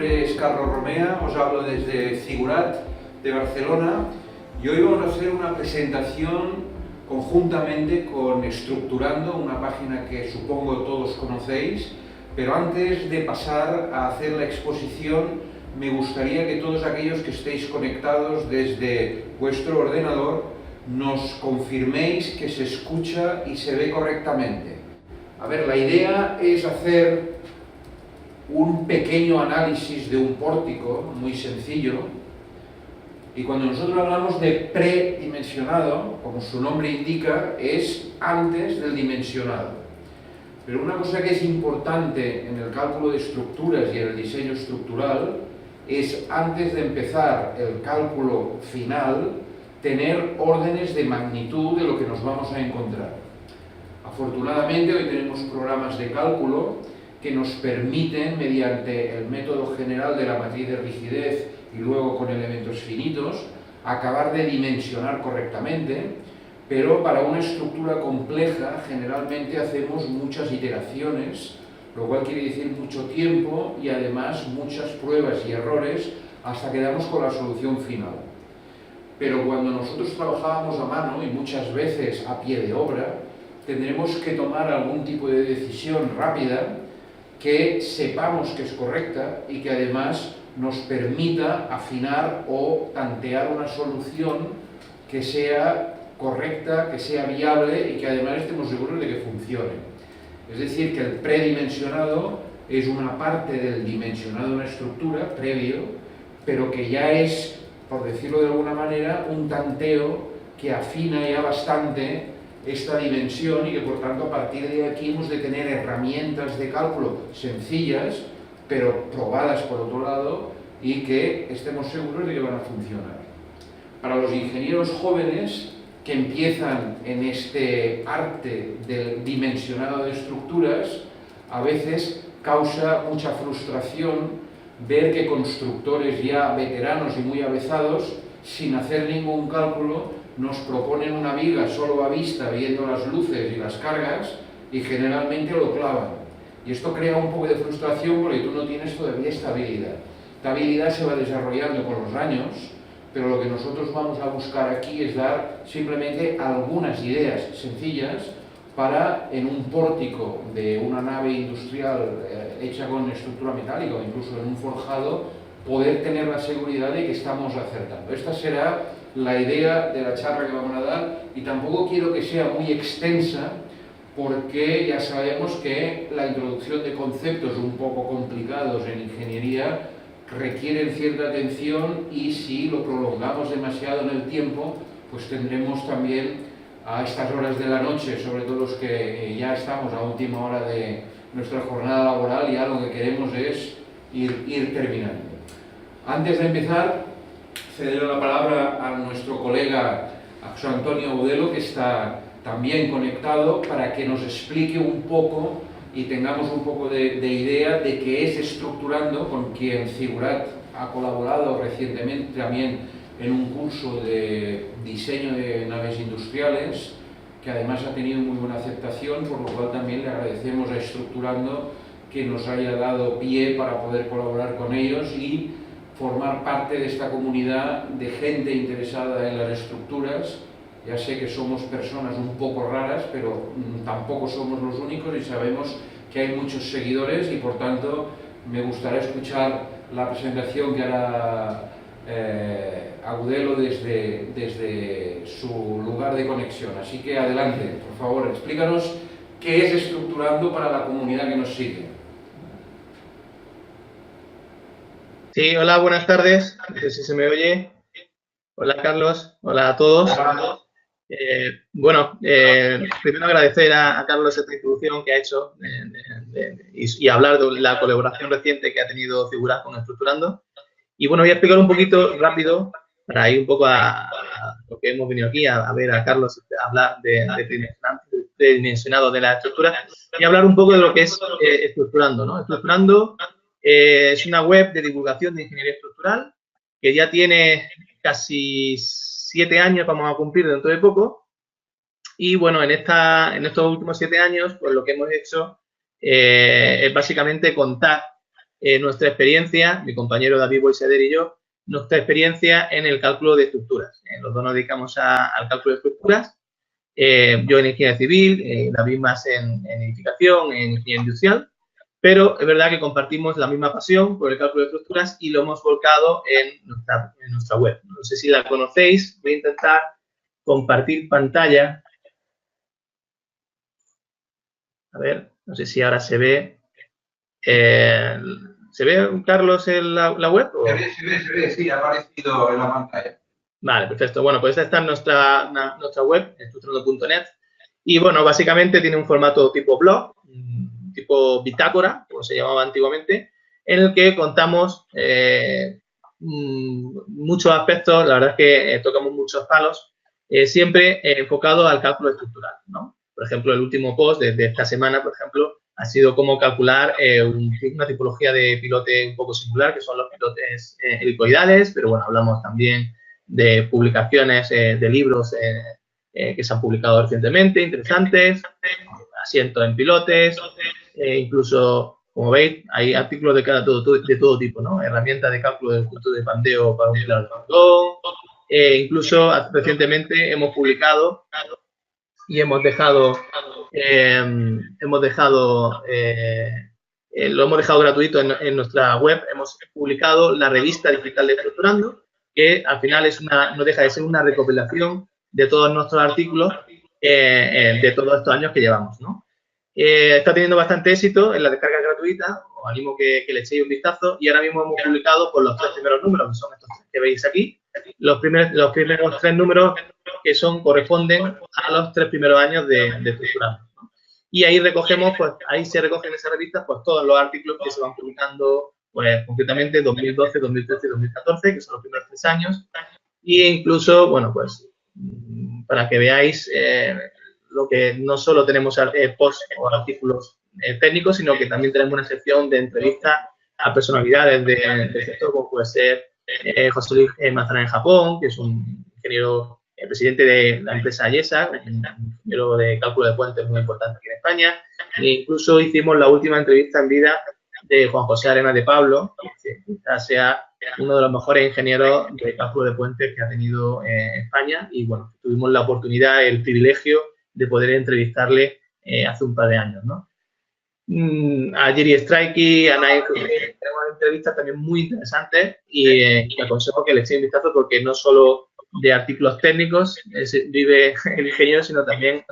nombre es Carlos Romea, os hablo desde Figurat de Barcelona y hoy vamos a hacer una presentación conjuntamente con Estructurando, una página que supongo todos conocéis, pero antes de pasar a hacer la exposición me gustaría que todos aquellos que estéis conectados desde vuestro ordenador nos confirméis que se escucha y se ve correctamente. A ver, la idea es hacer un pequeño análisis de un pórtico muy sencillo, y cuando nosotros hablamos de predimensionado, como su nombre indica, es antes del dimensionado. Pero una cosa que es importante en el cálculo de estructuras y en el diseño estructural es, antes de empezar el cálculo final, tener órdenes de magnitud de lo que nos vamos a encontrar. Afortunadamente hoy tenemos programas de cálculo que nos permiten, mediante el método general de la matriz de rigidez y luego con elementos finitos, acabar de dimensionar correctamente, pero para una estructura compleja generalmente hacemos muchas iteraciones, lo cual quiere decir mucho tiempo y además muchas pruebas y errores hasta que damos con la solución final. Pero cuando nosotros trabajábamos a mano y muchas veces a pie de obra, tendremos que tomar algún tipo de decisión rápida que sepamos que es correcta y que además nos permita afinar o tantear una solución que sea correcta, que sea viable y que además estemos seguros de que funcione. Es decir, que el predimensionado es una parte del dimensionado de una estructura previo, pero que ya es, por decirlo de alguna manera, un tanteo que afina ya bastante esta dimensión y que por tanto a partir de aquí hemos de tener herramientas de cálculo sencillas pero probadas por otro lado y que estemos seguros de que van a funcionar. Para los ingenieros jóvenes que empiezan en este arte del dimensionado de estructuras, a veces causa mucha frustración ver que constructores ya veteranos y muy avezados, sin hacer ningún cálculo, nos proponen una viga solo a vista, viendo las luces y las cargas, y generalmente lo clavan. Y esto crea un poco de frustración porque tú no tienes todavía estabilidad. Esta habilidad se va desarrollando con los años, pero lo que nosotros vamos a buscar aquí es dar simplemente algunas ideas sencillas para, en un pórtico de una nave industrial hecha con estructura metálica o incluso en un forjado, poder tener la seguridad de que estamos acertando. Esta será la idea de la charla que vamos a dar y tampoco quiero que sea muy extensa porque ya sabemos que la introducción de conceptos un poco complicados en ingeniería requieren cierta atención y si lo prolongamos demasiado en el tiempo, pues tendremos también a estas horas de la noche, sobre todo los que ya estamos a última hora de nuestra jornada laboral, ya lo que queremos es ir terminando. Antes de empezar, cederé la palabra a nuestro colega José Antonio Agudelo, que está también conectado, para que nos explique un poco y tengamos un poco de idea de qué es Estructurando, con quien Figurat ha colaborado recientemente también en un curso de diseño de naves industriales, que además ha tenido muy buena aceptación, por lo cual también le agradecemos a Estructurando que nos haya dado pie para poder colaborar con ellos y formar parte de esta comunidad de gente interesada en las estructuras. Ya sé que somos personas un poco raras, pero tampoco somos los únicos y sabemos que hay muchos seguidores y por tanto me gustaría escuchar la presentación que hará Agudelo desde su lugar de conexión. Así que adelante, por favor, explícanos qué es Estructurando para la comunidad que nos sigue. Sí, hola, buenas tardes. No sé si se me oye. Hola, Carlos. Hola a todos. Primero agradecer a Carlos esta introducción que ha hecho y hablar de la colaboración reciente que ha tenido Figurat con Estructurando. Y bueno, voy a explicar un poquito rápido para ir un poco a lo que hemos venido aquí a ver a Carlos hablar de dimensionado de la estructura y hablar un poco de lo que es Estructurando, ¿no? Estructurando es una web de divulgación de ingeniería estructural que ya tiene casi 7 años, vamos a cumplir dentro de poco. Y bueno, en estos últimos 7 años, pues lo que hemos hecho es básicamente contar nuestra experiencia, mi compañero David Boiseder y yo, nuestra experiencia en el cálculo de estructuras. Los dos nos dedicamos al cálculo de estructuras. Yo en ingeniería civil, David más en edificación, en ingeniería industrial, pero es verdad que compartimos la misma pasión por el cálculo de estructuras y lo hemos volcado en nuestra web. No sé si la conocéis, voy a intentar compartir pantalla. A ver, no sé si ahora se ve. ¿Se ve, Carlos, en la web? ¿O? Se ve, sí, ha aparecido en la pantalla. Vale, perfecto. Bueno, pues esta es nuestra web, estructurando.net. Y bueno, básicamente tiene un formato tipo blog, tipo bitácora, como se llamaba antiguamente, en el que contamos muchos aspectos, la verdad es que tocamos muchos palos, siempre enfocado al cálculo estructural, ¿no? Por ejemplo, el último post de esta semana, por ejemplo, ha sido cómo calcular una tipología de pilote un poco singular, que son los pilotes helicoidales, pero bueno, hablamos también de publicaciones de libros que se han publicado recientemente, interesantes, asientos en pilotes, incluso, como veis, hay artículos de todo tipo, ¿no? Herramientas de cálculo del punto de pandeo para un pilar de frontón, incluso recientemente hemos publicado y lo hemos dejado gratuito en nuestra web, hemos publicado la revista digital de Estructurando, que al final no deja de ser una recopilación de todos nuestros artículos de todos estos años que llevamos, ¿no? Está teniendo bastante éxito en la descarga gratuita, os animo que le echéis un vistazo, y ahora mismo hemos publicado por los 3 primeros números, que son estos que veis aquí, los primeros 3 números que corresponden a los 3 primeros años de Estructurando, ¿no? Y ahí recogemos, pues ahí se recogen en esa revista pues todos los artículos que se van publicando, pues concretamente 2012, 2013 y 2014, que son los primeros 3 años, e incluso, bueno, pues para que veáis lo que no solo tenemos posts o artículos técnicos, sino que también tenemos una sección de entrevistas a personalidades del sector, como puede ser José Luis Manzana en Japón, que es un ingeniero, presidente de la empresa IESA, un ingeniero de cálculo de puentes muy importante aquí en España. E incluso hicimos la última entrevista en vida de Juan José Arenas de Pablo, que quizás sea uno de los mejores ingenieros de cálculo de puentes que ha tenido España, y bueno, tuvimos la oportunidad, el privilegio de poder entrevistarle hace un par de años, ¿no? A Jerry Strikey, a Nair, tenemos entrevistas también muy interesantes y te aconsejo que le echéis un vistazo, porque no solo de artículos técnicos vive el ingeniero, sino también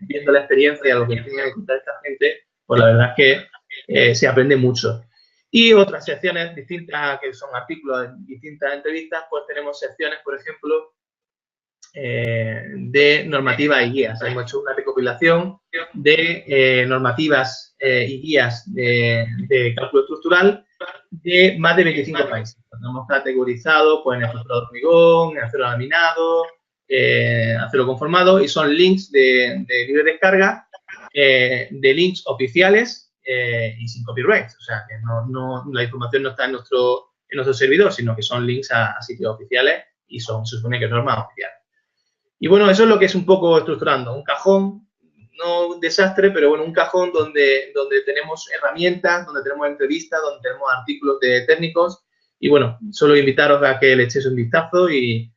viendo la experiencia, lo que tiene que contar esta gente, pues la verdad es que se aprende mucho. Y otras secciones distintas, que son artículos en distintas entrevistas, pues tenemos secciones, por ejemplo, de normativas y guías. Hemos hecho una recopilación de normativas y guías de cálculo estructural de más de 25 países. Nos hemos categorizado pues, en estructurado de hormigón, en acero laminado, acero conformado, y son links de libre descarga, de links oficiales y sin copyright. O sea, que la información no está en nuestro servidor, sino que son links a sitios oficiales y se supone que normas oficiales. Y bueno, eso es lo que es un poco Estructurando, un cajón, no un desastre, pero bueno, un cajón donde tenemos herramientas, donde tenemos entrevistas, donde tenemos artículos de técnicos, y bueno, solo invitaros a que le echéis un vistazo y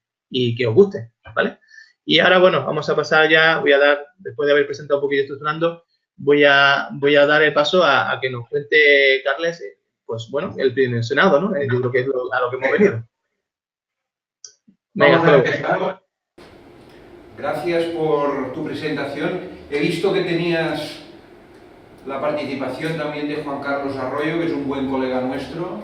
que os guste, ¿vale? Y ahora, bueno, vamos a pasar ya, después de haber presentado un poquillo Estructurando, voy a dar el paso a que nos cuente Carles, pues bueno, el tridimensionado, ¿no? Yo creo que es a lo que hemos venido. Vamos a empezar. Gracias por tu presentación. He visto que tenías la participación también de Juan Carlos Arroyo, que es un buen colega nuestro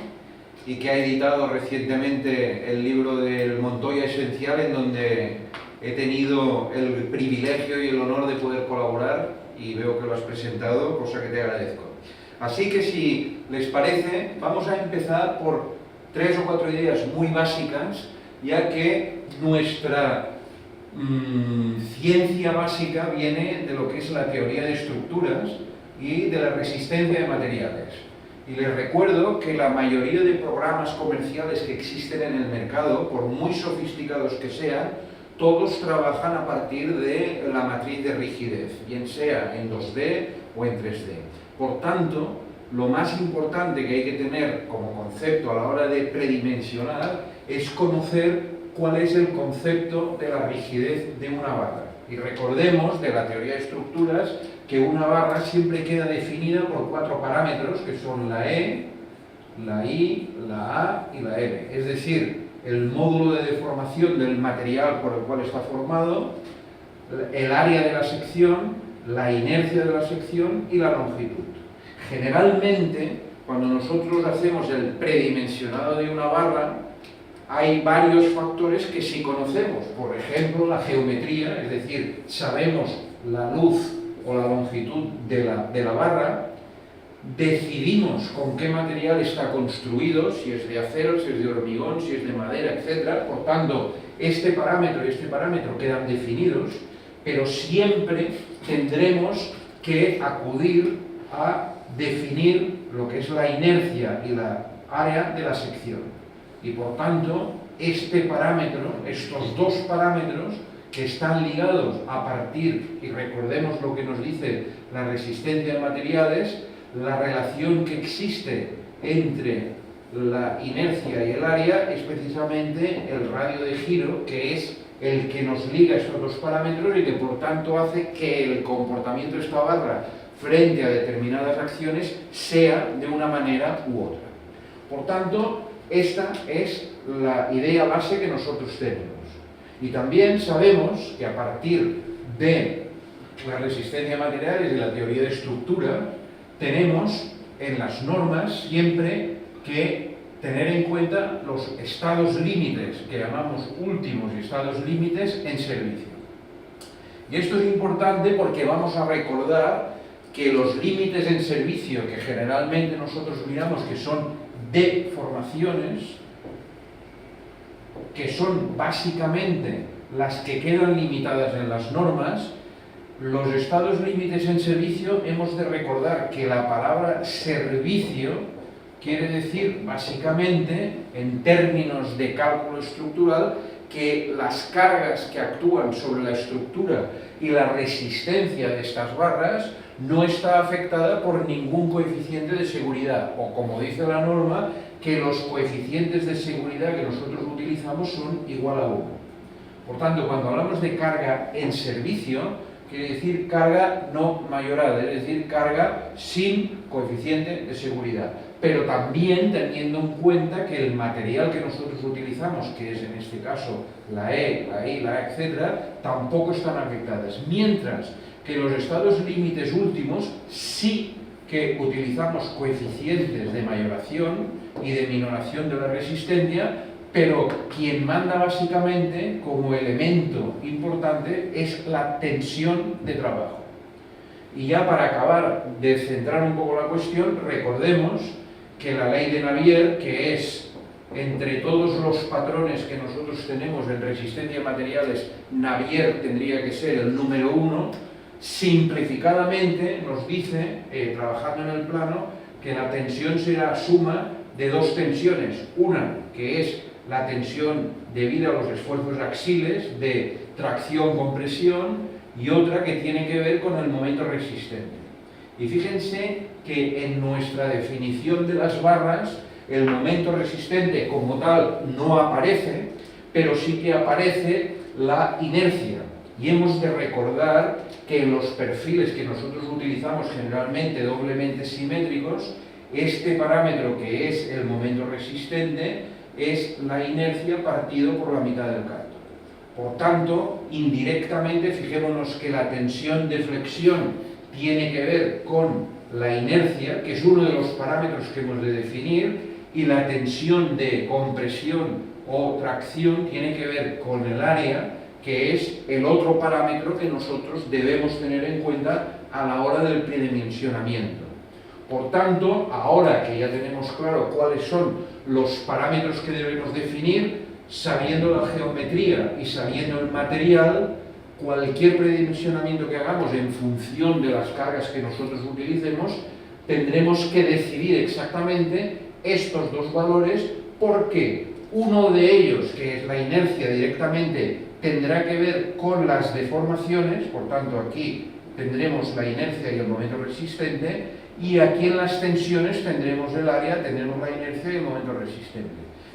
y que ha editado recientemente el libro del Montoya Esencial, en donde he tenido el privilegio y el honor de poder colaborar, y veo que lo has presentado, cosa que te agradezco. Así que si les parece, vamos a empezar por 3 o 4 ideas muy básicas, ya que nuestra ciencia básica viene de lo que es la teoría de estructuras y de la resistencia de materiales. Y les recuerdo que la mayoría de programas comerciales que existen en el mercado, por muy sofisticados que sean, todos trabajan a partir de la matriz de rigidez, bien sea en 2D o en 3D. Por tanto, lo más importante que hay que tener como concepto a la hora de predimensionar es conocer cuál es el concepto de la rigidez de una barra. Y recordemos de la teoría de estructuras que una barra siempre queda definida por 4 parámetros, que son la E, la I, la A y la M. Es decir, el módulo de deformación del material por el cual está formado, el área de la sección, la inercia de la sección y la longitud. Generalmente, cuando nosotros hacemos el predimensionado de una barra, hay varios factores que sí conocemos. Por ejemplo, la geometría, es decir, sabemos la luz o la longitud de la barra, decidimos con qué material está construido, si es de acero, si es de hormigón, si es de madera, etc. Por tanto, este parámetro y este parámetro quedan definidos, pero siempre tendremos que acudir a definir lo que es la inercia y la área de la sección. Y por tanto, este parámetro, estos dos parámetros que están ligados a partir, y recordemos lo que nos dice la resistencia de materiales, la relación que existe entre la inercia y el área es precisamente el radio de giro, que es el que nos liga estos dos parámetros y que por tanto hace que el comportamiento de esta barra frente a determinadas acciones sea de una manera u otra. Por tanto, esta es la idea base que nosotros tenemos. Y también sabemos que a partir de la resistencia de materiales y la teoría de estructura, tenemos en las normas siempre que tener en cuenta los estados límites, que llamamos últimos estados límites en servicio. Y esto es importante porque vamos a recordar que los límites en servicio, que generalmente nosotros miramos que son deformaciones, que son básicamente las que quedan limitadas en las normas, los estados límites en servicio hemos de recordar que la palabra servicio quiere decir básicamente, en términos de cálculo estructural, que las cargas que actúan sobre la estructura y la resistencia de estas barras no está afectada por ningún coeficiente de seguridad, o como dice la norma, que los coeficientes de seguridad que nosotros utilizamos son igual a 1. Por tanto, cuando hablamos de carga en servicio, quiere decir carga no mayorada, es decir, carga sin coeficiente de seguridad. Pero también teniendo en cuenta que el material que nosotros utilizamos, que es en este caso la E, la I, la A, etc., tampoco están afectadas. Mientras que los estados límites últimos sí que utilizamos coeficientes de mayoración y de minoración de la resistencia, pero quien manda básicamente como elemento importante es la tensión de trabajo. Y ya para acabar de centrar un poco la cuestión, recordemos que la ley de Navier, que es entre todos los patrones que nosotros tenemos en resistencia de materiales, Navier tendría que ser el número 1, simplificadamente nos dice, trabajando en el plano, que la tensión será suma de dos tensiones, una que es la tensión debida a los esfuerzos axiles de tracción-compresión y otra que tiene que ver con el momento resistente. Y fíjense que en nuestra definición de las barras el momento resistente como tal no aparece, pero sí que aparece la inercia. Y hemos de recordar que en los perfiles que nosotros utilizamos generalmente doblemente simétricos, este parámetro que es el momento resistente es la inercia partido por la mitad del canto. Por tanto, indirectamente, fijémonos que la tensión de flexión tiene que ver con la inercia, que es uno de los parámetros que hemos de definir, y la tensión de compresión o tracción tiene que ver con el área, que es el otro parámetro que nosotros debemos tener en cuenta a la hora del predimensionamiento. Por tanto, ahora que ya tenemos claro cuáles son los parámetros que debemos definir, sabiendo la geometría y sabiendo el material, cualquier predimensionamiento que hagamos en función de las cargas que nosotros utilicemos, tendremos que decidir exactamente estos dos valores, porque uno de ellos, que es la inercia directamente, tendrá que ver con las deformaciones, por tanto aquí tendremos la inercia y el momento resistente, y aquí en las tensiones tendremos el área, tendremos la inercia y el momento resistente.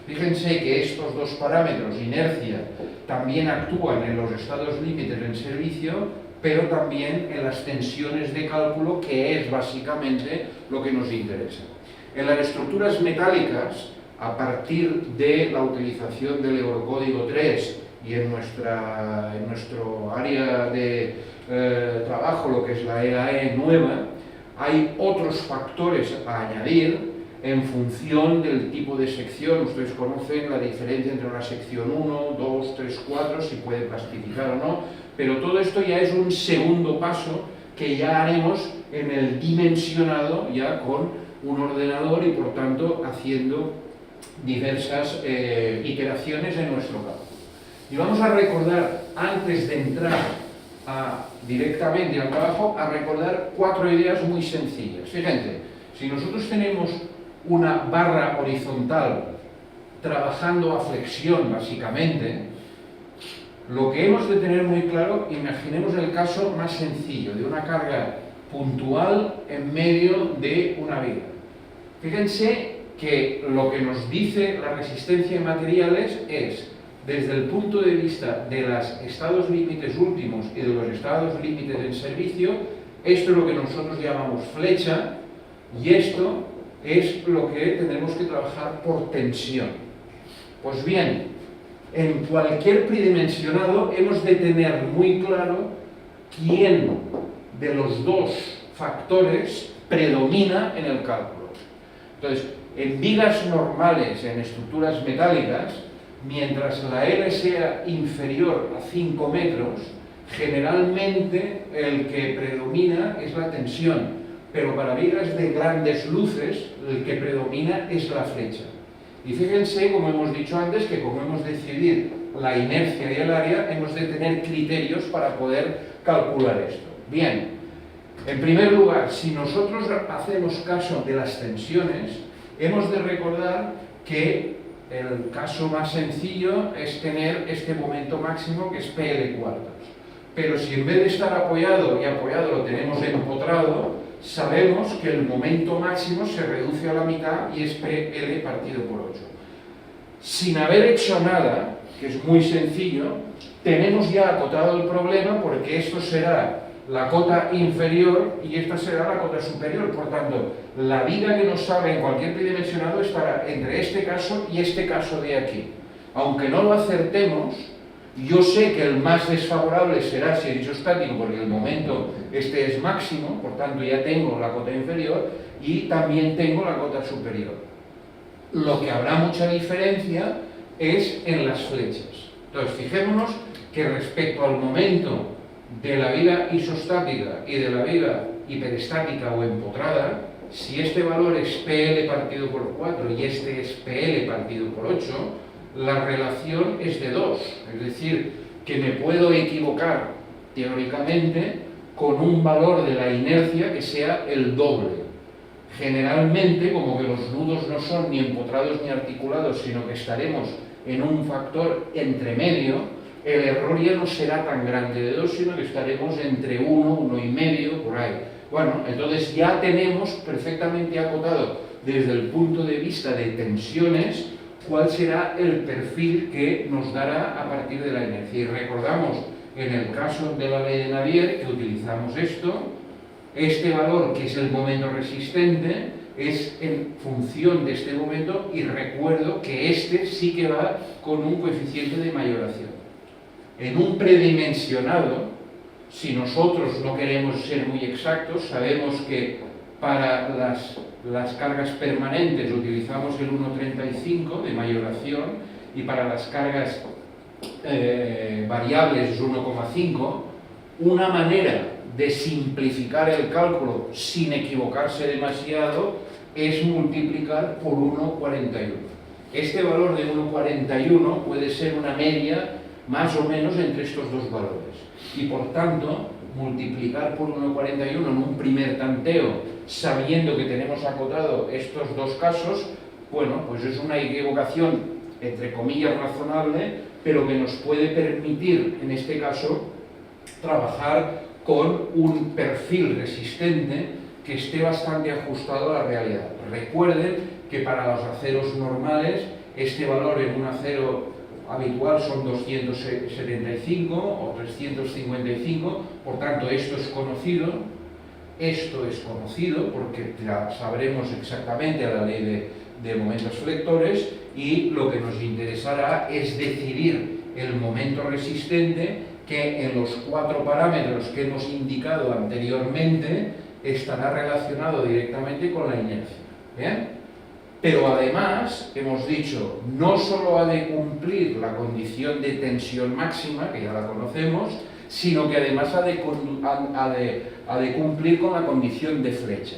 Fíjense que estos dos parámetros, inercia, también actúan en los estados límites en servicio, pero también en las tensiones de cálculo, que es básicamente lo que nos interesa. En las estructuras metálicas, a partir de la utilización del Eurocódigo 3 y en nuestro área de trabajo, lo que es la EAE nueva, hay otros factores a añadir en función del tipo de sección. Ustedes conocen la diferencia entre una sección 1, 2, 3, 4, si puede plastificar o no, pero todo esto ya es un segundo paso que ya haremos en el dimensionado, ya con un ordenador y por tanto haciendo diversas iteraciones en nuestro campo. Y vamos a recordar, antes de entrar directamente al trabajo, a recordar 4 ideas muy sencillas. Fíjense, si nosotros tenemos una barra horizontal trabajando a flexión básicamente, lo que hemos de tener muy claro, imaginemos el caso más sencillo, de una carga puntual en medio de una viga. Fíjense que lo que nos dice la resistencia en materiales es, desde el punto de vista de los estados límites últimos y de los estados límites en servicio, esto es lo que nosotros llamamos flecha, y esto es lo que tendremos que trabajar por tensión. Pues bien, en cualquier tridimensionado hemos de tener muy claro quién de los dos factores predomina en el cálculo. Entonces, en vigas normales, en estructuras metálicas, mientras la L sea inferior a 5 metros, generalmente el que predomina es la tensión, pero para vigas de grandes luces, el que predomina es la flecha. Y fíjense, como hemos dicho antes, que como hemos de decidir la inercia y el área, hemos de tener criterios para poder calcular esto. Bien, en primer lugar, si nosotros hacemos caso de las tensiones, hemos de recordar que el caso más sencillo es tener este momento máximo, que es PL cuartos. Pero si en vez de estar apoyado y apoyado lo tenemos empotrado, sabemos que el momento máximo se reduce a la mitad y es PL partido por 8. Sin haber hecho nada, que es muy sencillo, tenemos ya acotado el problema, porque esto será la cota inferior y esta será la cota superior. Por tanto, la viga que nos salga en cualquier tridimensionado estará entre este caso y este caso de aquí. Aunque no lo acertemos, yo sé que el más desfavorable será si he dicho estático, porque el momento este es máximo, por tanto ya tengo la cota inferior y también tengo la cota superior. Lo que habrá mucha diferencia es en las flechas. Entonces, fijémonos que respecto al momento de la viga isostática y de la viga hiperestática o empotrada, si este valor es PL partido por 4 y este es PL partido por 8, la relación es de 2, es decir, que me puedo equivocar teóricamente con un valor de la inercia que sea el doble. Generalmente, como que los nudos no son ni empotrados ni articulados, sino que estaremos en un factor entre medio, el error ya no será tan grande de 2, sino que estaremos entre 1, 1,5, por ahí. Bueno, entonces ya tenemos perfectamente acotado desde el punto de vista de tensiones cuál será el perfil que nos dará a partir de la inercia. Y recordamos, en el caso de la ley de Navier, que utilizamos esto, este valor, que es el momento resistente, es en función de este momento, y recuerdo que este sí que va con un coeficiente de mayoración. En un predimensionado, si nosotros no queremos ser muy exactos, sabemos que para las cargas permanentes utilizamos el 1,35 de mayoración y para las cargas variables es 1,5. Una manera de simplificar el cálculo sin equivocarse demasiado es multiplicar por 1,41. Este valor de 1,41 puede ser una media más o menos entre estos dos valores y por tanto multiplicar por 1,41 en un primer tanteo, sabiendo que tenemos acotado estos dos casos, bueno, pues es una equivocación entre comillas razonable, pero que nos puede permitir en este caso trabajar con un perfil resistente que esté bastante ajustado a la realidad. Recuerden que para los aceros normales, este valor en un acero habitual son 275 o 355, por tanto esto es conocido porque ya sabremos exactamente la ley de momentos flectores, y lo que nos interesará es decidir el momento resistente que en los 4 parámetros que hemos indicado anteriormente estará relacionado directamente con la inercia. ¿Bien? Pero además, hemos dicho, no solo ha de cumplir la condición de tensión máxima, que ya la conocemos, sino que además ha de cumplir con la condición de flecha.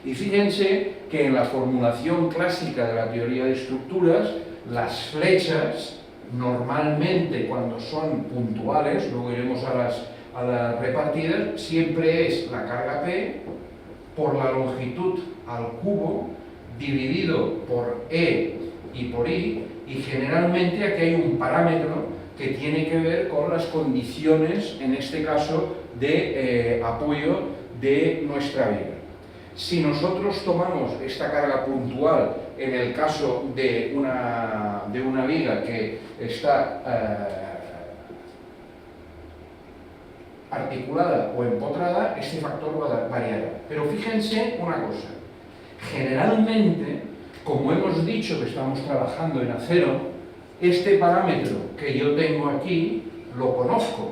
Y fíjense que en la formulación clásica de la teoría de estructuras, las flechas, normalmente cuando son puntuales, luego iremos a las repartidas, siempre es la carga P por la longitud al cubo dividido por E y por I, y generalmente aquí hay un parámetro que tiene que ver con las condiciones, en este caso, de apoyo de nuestra viga. Si nosotros tomamos esta carga puntual en el caso de una viga que está articulada o empotrada, este factor variará. Pero fíjense una cosa, generalmente, como hemos dicho que estamos trabajando en acero, este parámetro que yo tengo aquí lo conozco.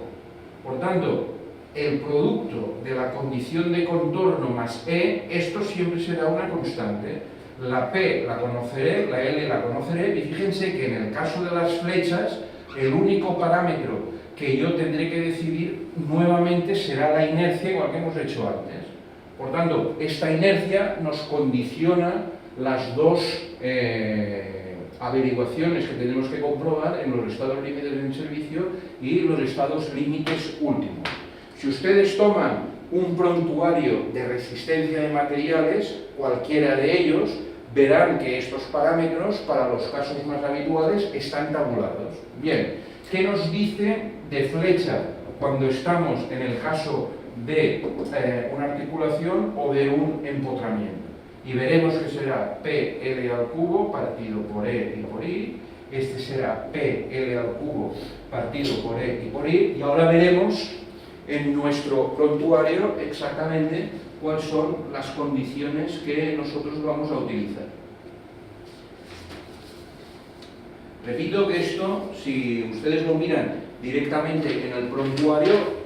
Por tanto, el producto de la condición de contorno más E, esto siempre será una constante. La P la conoceré, la L la conoceré, y fíjense que en el caso de las flechas, el único parámetro que yo tendré que decidir nuevamente será la inercia, igual que hemos hecho antes. Por tanto, esta inercia nos condiciona las dos averiguaciones que tenemos que comprobar en los estados límites en servicio y los estados límites últimos. Si ustedes toman un prontuario de resistencia de materiales, cualquiera de ellos, verán que estos parámetros, para los casos más habituales, están tabulados. Bien, ¿qué nos dice de flecha cuando estamos en el caso de una articulación o de un empotramiento? Y veremos que será PL al cubo partido por E y por I. Este será PL al cubo partido por E y por I. Y ahora veremos en nuestro prontuario exactamente cuáles son las condiciones que nosotros vamos a utilizar. Repito que esto, si ustedes lo miran directamente en el prontuario,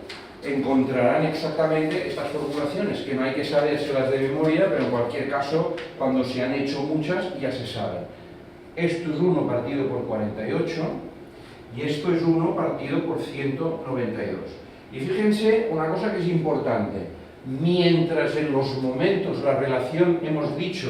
encontrarán exactamente estas formulaciones, que no hay que sabérselas de memoria, pero en cualquier caso, cuando se han hecho muchas, ya se saben. Esto es 1 partido por 48 y esto es 1 partido por 192. Y fíjense una cosa que es importante. Mientras en los momentos la relación, hemos dicho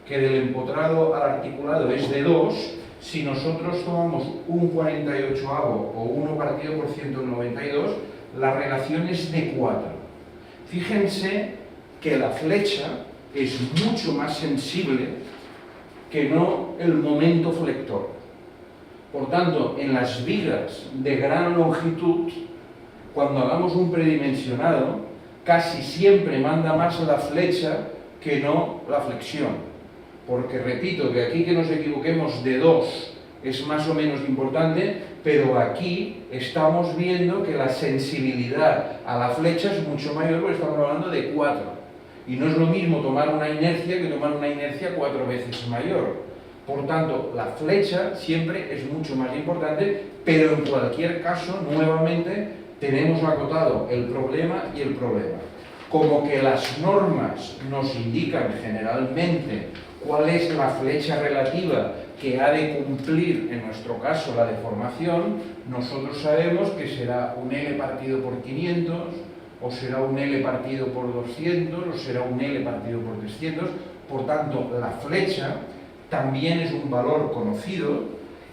que del empotrado al articulado es de 2, si nosotros tomamos un 48avo o 1 partido por 192, la relación es de 4. Fíjense que la flecha es mucho más sensible que no el momento flector. Por tanto, en las vigas de gran longitud, cuando hagamos un predimensionado, casi siempre manda más la flecha que no la flexión. Porque repito que aquí que nos equivoquemos de 2 es más o menos importante, pero aquí estamos viendo que la sensibilidad a la flecha es mucho mayor, porque estamos hablando de 4. Y no es lo mismo tomar una inercia que tomar una inercia 4 veces mayor. Por tanto, la flecha siempre es mucho más importante, pero en cualquier caso, nuevamente, tenemos acotado el problema y el problema. Como que las normas nos indican generalmente cuál es la flecha relativa que ha de cumplir, en nuestro caso, la deformación, nosotros sabemos que será un L partido por 500, o será un L partido por 200, o será un L partido por 300. Por tanto, la flecha también es un valor conocido,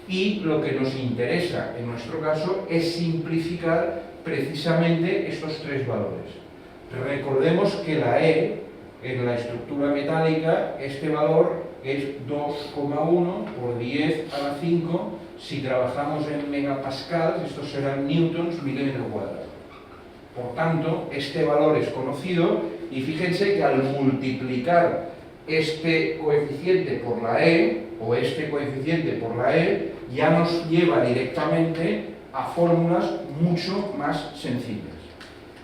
y lo que nos interesa, en nuestro caso, es simplificar precisamente estos 3 valores. Recordemos que la E, en la estructura metálica, este valor es 2,1 por 10 a la 5. Si trabajamos en megapascals, estos serán newtons milímetro cuadrado. Por tanto, este valor es conocido y fíjense que al multiplicar este coeficiente por la E, o este coeficiente por la E, ya nos lleva directamente a fórmulas mucho más sencillas.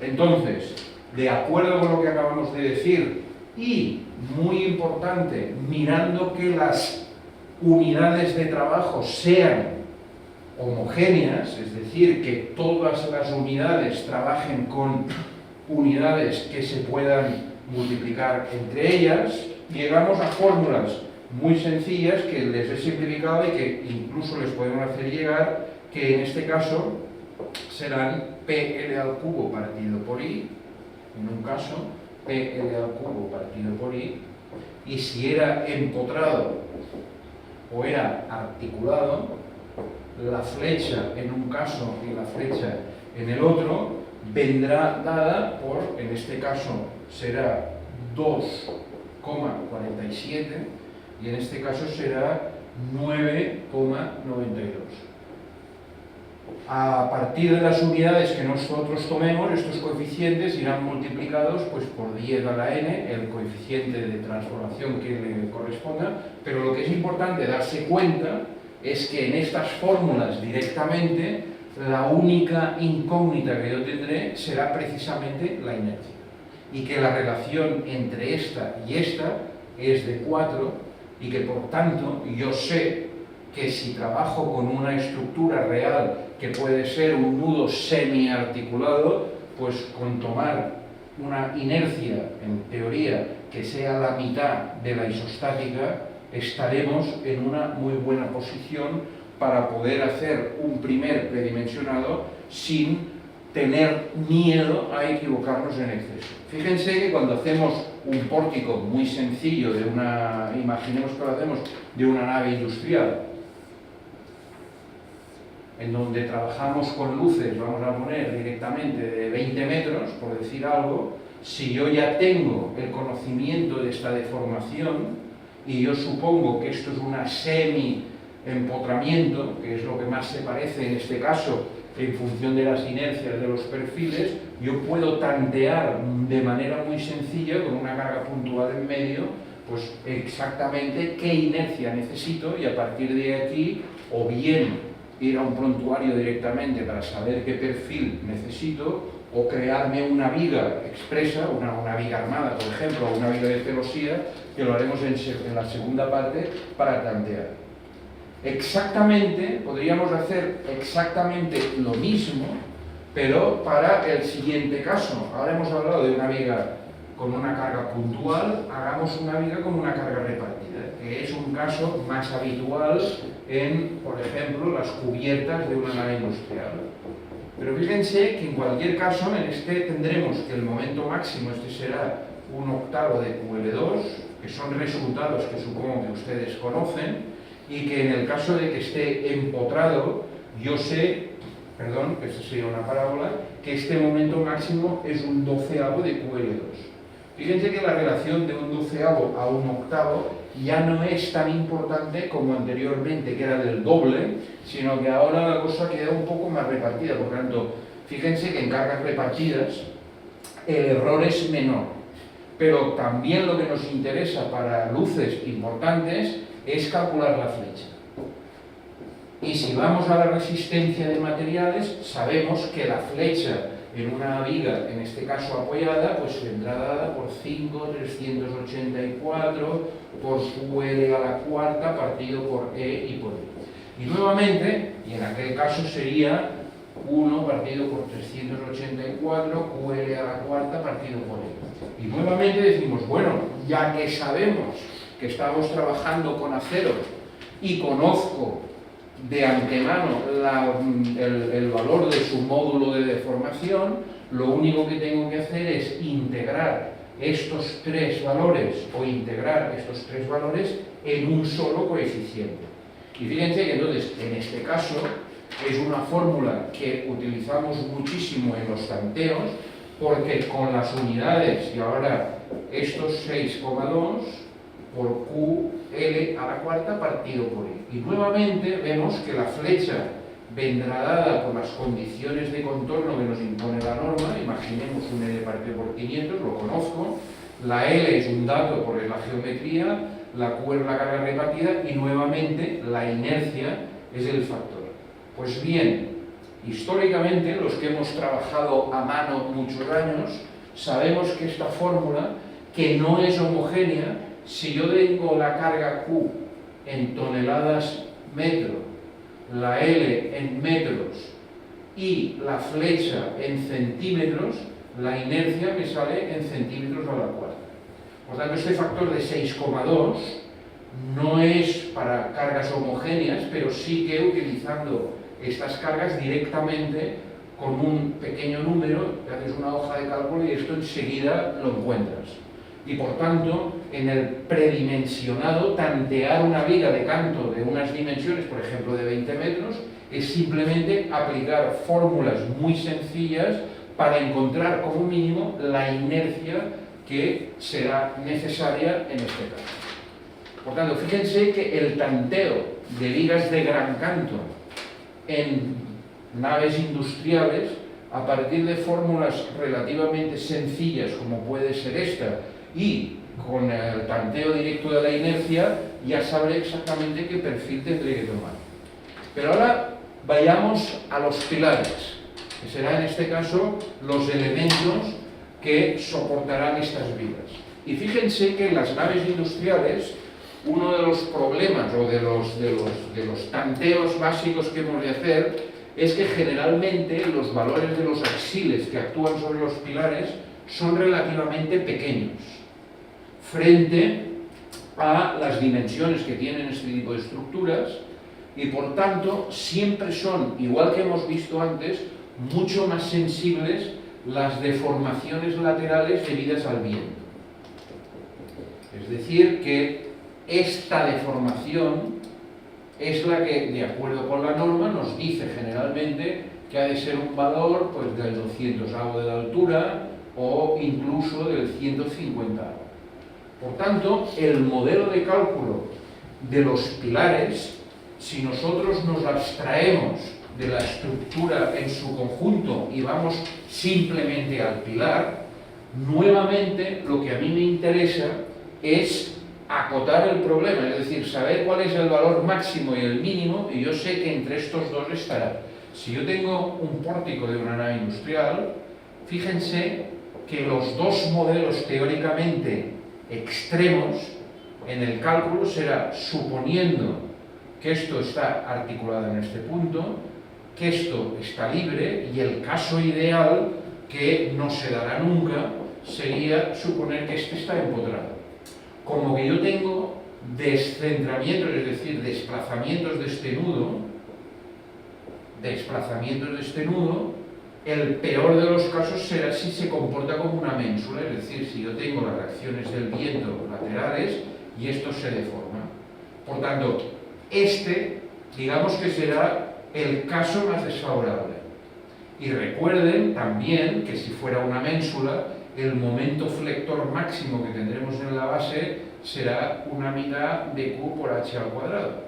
Entonces, de acuerdo con lo que acabamos de decir, y muy importante, mirando que las unidades de trabajo sean homogéneas, es decir, que todas las unidades trabajen con unidades que se puedan multiplicar entre ellas, llegamos a fórmulas muy sencillas que les he simplificado y que incluso les podemos hacer llegar, que en este caso serán PL al cubo partido por I, en un caso PL al cubo partido por I, y si era empotrado o era articulado, la flecha en un caso y la flecha en el otro vendrá dada por, en este caso será 2,47 y en este caso será 9,92. A partir de las unidades que nosotros tomemos, estos coeficientes irán multiplicados pues, por 10 a la n, el coeficiente de transformación que le corresponda, pero lo que es importante darse cuenta es que en estas fórmulas directamente la única incógnita que yo tendré será precisamente la inercia y que la relación entre esta y esta es de 4 y que por tanto yo sé que si trabajo con una estructura real que puede ser un nudo semiarticulado, pues con tomar una inercia, en teoría, que sea la mitad de la isostática, estaremos en una muy buena posición para poder hacer un primer predimensionado sin tener miedo a equivocarnos en exceso. Fíjense que cuando hacemos un pórtico muy sencillo de una, imaginemos que lo hacemos de una nave industrial, en donde trabajamos con luces, vamos a poner directamente de 20 metros, por decir algo, si yo ya tengo el conocimiento de esta deformación y yo supongo que esto es una semi-empotramiento, que es lo que más se parece en este caso en función de las inercias de los perfiles, yo puedo tantear de manera muy sencilla, con una carga puntual en medio, pues exactamente qué inercia necesito y a partir de aquí, o bien ir a un prontuario directamente para saber qué perfil necesito, o crearme una viga expresa, una viga armada, por ejemplo, o una viga de celosía, que lo haremos en la segunda parte para tantear. Exactamente, podríamos hacer exactamente lo mismo, pero para el siguiente caso. Ahora hemos hablado de una viga con una carga puntual, hagamos una viga con una carga repartida, que es un caso más habitual en, por ejemplo, las cubiertas de una nave industrial. Pero fíjense que en cualquier caso, en este tendremos que el momento máximo, este será 1/8 de QL2, que son resultados que supongo que ustedes conocen, y que en el caso de que esté empotrado, yo sé, perdón, que esta sería una parábola, que este momento máximo es un 12avo de QL2. Fíjense que la relación de un 12avo a un 1/8 ya no es tan importante como anteriormente, que era del doble, sino que ahora la cosa queda un poco más repartida. Por tanto, fíjense que en cargas repartidas el error es menor. Pero también lo que nos interesa para luces importantes es calcular la flecha. Y si vamos a la resistencia de materiales, sabemos que la flecha en una viga, en este caso apoyada, pues vendrá dada por 5,384 por QL a la cuarta partido por E y por E. Y nuevamente, y en aquel caso sería 1 partido por 384 QL a la cuarta partido por E. Y nuevamente decimos, bueno, ya que sabemos que estamos trabajando con acero y conozco de antemano el valor de su módulo de deformación, lo único que tengo que hacer es integrar estos tres valores o integrar estos tres valores en un solo coeficiente. Y fíjense que entonces, en este caso, es una fórmula que utilizamos muchísimo en los tanteos, porque con las unidades, y ahora estos 6,2 por QL a la cuarta partido por E. Y nuevamente vemos que la flecha vendrá dada por las condiciones de contorno que nos impone la norma. Imaginemos un L partido por 500, lo conozco, la L es un dato porque es la geometría, la Q es la carga repartida y nuevamente la inercia es el factor. Pues bien, históricamente los que hemos trabajado a mano muchos años sabemos que esta fórmula, que no es homogénea, si yo tengo la carga Q en toneladas metro, la L en metros y la flecha en centímetros, la inercia me sale en centímetros a la cuarta. Por tanto, este factor de 6,2 no es para cargas homogéneas, pero sí que utilizando estas cargas directamente con un pequeño número, te haces una hoja de cálculo y esto enseguida lo encuentras. Y por tanto, en el predimensionado, tantear una viga de canto de unas dimensiones, por ejemplo de 20 metros, es simplemente aplicar fórmulas muy sencillas para encontrar como mínimo la inercia que será necesaria en este caso. Por tanto, fíjense que el tanteo de vigas de gran canto en naves industriales, a partir de fórmulas relativamente sencillas como puede ser esta, y con el tanteo directo de la inercia, ya sabré exactamente qué perfil tendré que tomar. Pero ahora vayamos a los pilares, que serán en este caso los elementos que soportarán estas vigas. Y fíjense que en las naves industriales, uno de los problemas o de los tanteos básicos que hemos de hacer es que generalmente los valores de los axiles que actúan sobre los pilares son relativamente pequeños frente a las dimensiones que tienen este tipo de estructuras y por tanto siempre son, igual que hemos visto antes, mucho más sensibles las deformaciones laterales debidas al viento. Es decir, que esta deformación es la que, de acuerdo con la norma, nos dice generalmente que ha de ser un valor pues, del 200avo de la altura o incluso del 150avo. Por tanto, el modelo de cálculo de los pilares, si nosotros nos abstraemos de la estructura en su conjunto y vamos simplemente al pilar, nuevamente lo que a mí me interesa es acotar el problema, es decir, saber cuál es el valor máximo y el mínimo, y yo sé que entre estos dos estará. Si yo tengo un pórtico de una nave industrial, fíjense que los dos modelos teóricamente extremos en el cálculo será suponiendo que esto está articulado en este punto, que esto está libre, y el caso ideal, que no se dará nunca, sería suponer que este está empotrado. Como que yo tengo descentramientos, es decir, desplazamientos de este nudo, el peor de los casos será si se comporta como una ménsula, es decir, si yo tengo las reacciones del viento laterales y esto se deforma. Por tanto, digamos que será el caso más desfavorable. Y recuerden también que si fuera una ménsula, el momento flector máximo que tendremos en la base será una mitad de Q por H al cuadrado.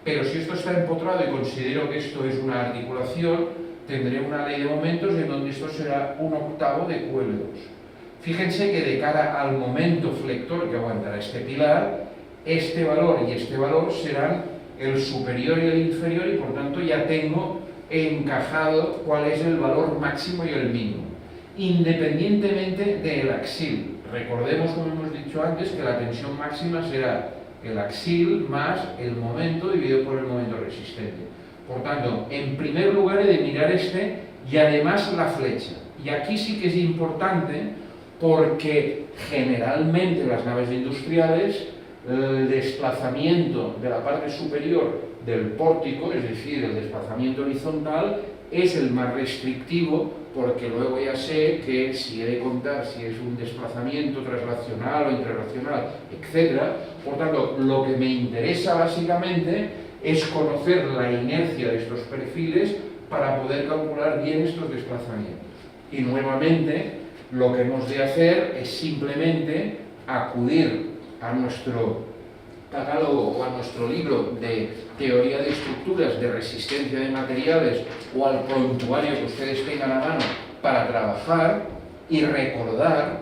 Pero si esto está empotrado y considero que esto es una articulación, tendré una ley de momentos en donde esto será 1/8 de QL2. Fíjense que de cara al momento flector que aguantará este pilar, este valor y este valor serán el superior y el inferior y por tanto ya tengo encajado cuál es el valor máximo y el mínimo, independientemente del axil. Recordemos, como hemos dicho antes, que la tensión máxima será el axil más el momento dividido por el momento resistente. Por tanto, en primer lugar he de mirar este y además la flecha. Y aquí sí que es importante porque generalmente las naves industriales el desplazamiento de la parte superior del pórtico, es decir, el desplazamiento horizontal, es el más restrictivo porque luego ya sé que si he de contar si es un desplazamiento traslacional o intrarracional, etc. Por tanto, lo que me interesa básicamente es conocer la inercia de estos perfiles para poder calcular bien estos desplazamientos. Y nuevamente, lo que hemos de hacer es simplemente acudir a nuestro catálogo o a nuestro libro de teoría de estructuras, de resistencia de materiales o al prontuario que ustedes tengan a mano para trabajar, y recordar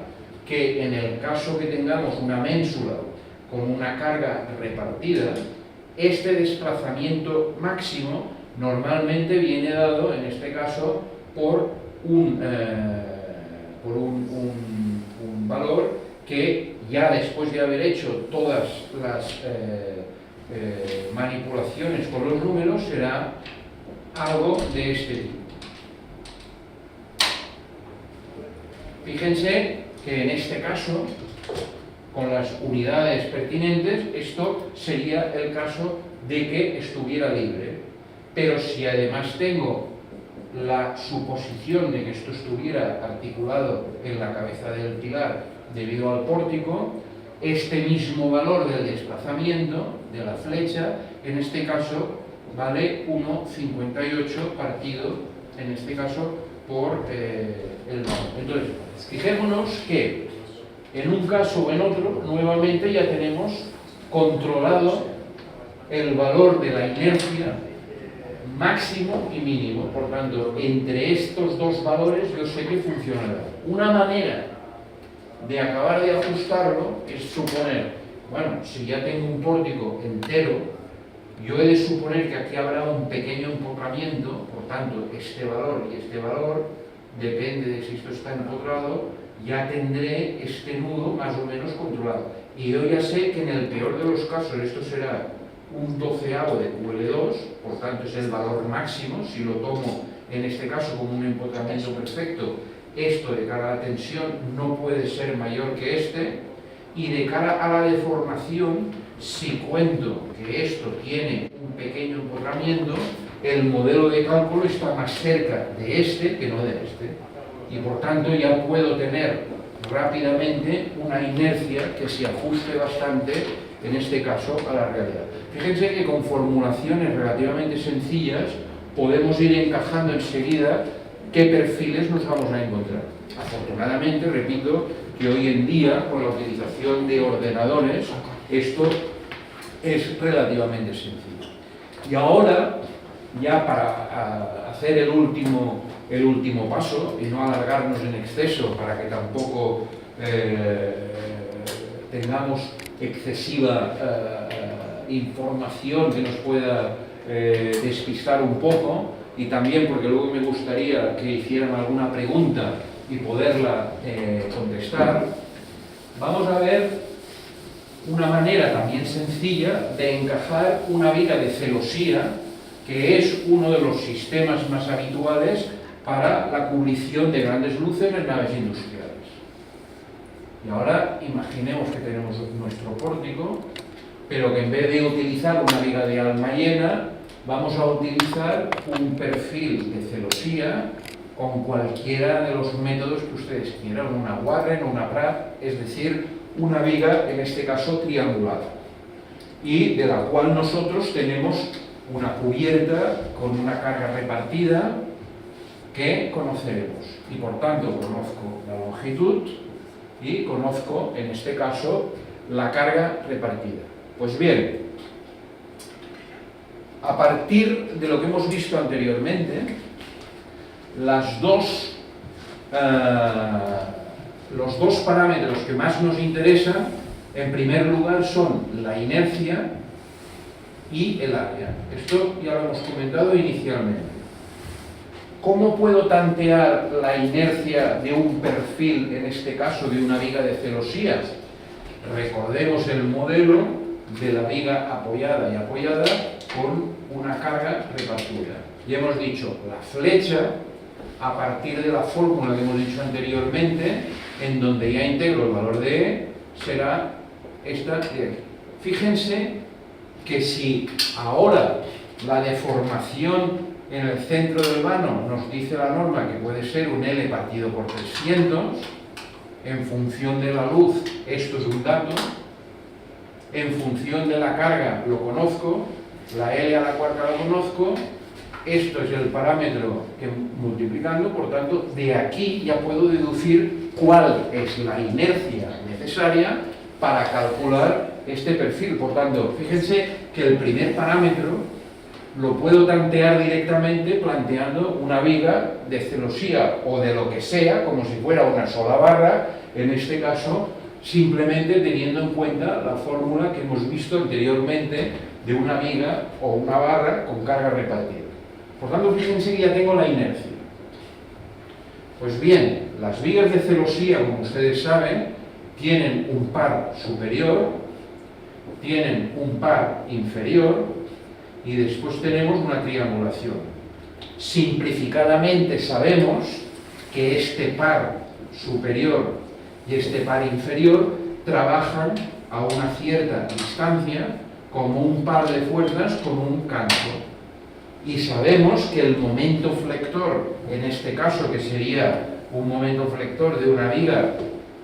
que en el caso que tengamos una ménsula con una carga repartida, este desplazamiento máximo normalmente viene dado, en este caso, por un valor que ya después de haber hecho todas las manipulaciones con los números será algo de este tipo. Fíjense que en este caso, con las unidades pertinentes, esto sería el caso de que estuviera libre. Pero si además tengo la suposición de que esto estuviera articulado en la cabeza del pilar debido al pórtico, este mismo valor del desplazamiento de la flecha, en este caso, vale 1,58 partido, en este caso, por el valor. Entonces, fijémonos que en un caso o en otro, nuevamente ya tenemos controlado el valor de la inercia máximo y mínimo. Por tanto, entre estos dos valores yo sé que funcionará. Una manera de acabar de ajustarlo es suponer, bueno, si ya tengo un pórtico entero, yo he de suponer que aquí habrá un pequeño empotramiento, por tanto, este valor y este valor, depende de si esto está empotrado, ya tendré este nudo más o menos controlado. Y yo ya sé que en el peor de los casos esto será un 12avo de QL2, por tanto es el valor máximo, si lo tomo en este caso como un empotramiento perfecto, esto de cara a la tensión no puede ser mayor que este, y de cara a la deformación, si cuento que esto tiene un pequeño empotramiento, el modelo de cálculo está más cerca de este que no de este. Y por tanto ya puedo tener rápidamente una inercia que se ajuste bastante, en este caso, a la realidad. Fíjense que con formulaciones relativamente sencillas podemos ir encajando enseguida qué perfiles nos vamos a encontrar. Afortunadamente, repito, que hoy en día, con la utilización de ordenadores, esto es relativamente sencillo. Y ahora, ya para hacer el último paso y no alargarnos en exceso para que tampoco tengamos excesiva información que nos pueda despistar un poco, y también porque luego me gustaría que hicieran alguna pregunta y poderla contestar, vamos a ver una manera también sencilla de encajar una viga de celosía, que es uno de los sistemas más habituales para la cubrición de grandes luces en naves industriales. Y ahora imaginemos que tenemos nuestro pórtico, pero que en vez de utilizar una viga de alma llena, vamos a utilizar un perfil de celosía con cualquiera de los métodos que ustedes quieran, una Warren o una Pratt, es decir, una viga, en este caso, triangular, y de la cual nosotros tenemos una cubierta con una carga repartida que conoceremos. Y por tanto conozco la longitud y conozco, en este caso, la carga repartida. Pues bien, a partir de lo que hemos visto anteriormente, los dos parámetros que más nos interesan, en primer lugar, son la inercia y el área. Esto ya lo hemos comentado inicialmente. ¿Cómo puedo tantear la inercia de un perfil, en este caso de una viga de celosía? Recordemos el modelo de la viga apoyada y apoyada con una carga repartida. Ya hemos dicho, la flecha, a partir de la fórmula que hemos dicho anteriormente, en donde ya integro el valor de E, será esta de aquí. Fíjense que si ahora la deformación en el centro del vano nos dice la norma que puede ser un L partido por 300, en función de la luz esto es un dato, en función de la carga lo conozco, la L a la cuarta la conozco, esto es el parámetro que multiplicando, por tanto, de aquí ya puedo deducir cuál es la inercia necesaria para calcular este perfil. Por tanto, fíjense que el primer parámetro lo puedo tantear directamente planteando una viga de celosía o de lo que sea, como si fuera una sola barra, en este caso simplemente teniendo en cuenta la fórmula que hemos visto anteriormente de una viga o una barra con carga repartida. Por tanto, fíjense que ya tengo la inercia. Pues bien, las vigas de celosía, como ustedes saben, tienen un par superior, tienen un par inferior y después tenemos una triangulación. Simplificadamente sabemos que este par superior y este par inferior trabajan a una cierta distancia como un par de fuerzas con un canto. Y sabemos que el momento flector, en este caso que sería un momento flector de una viga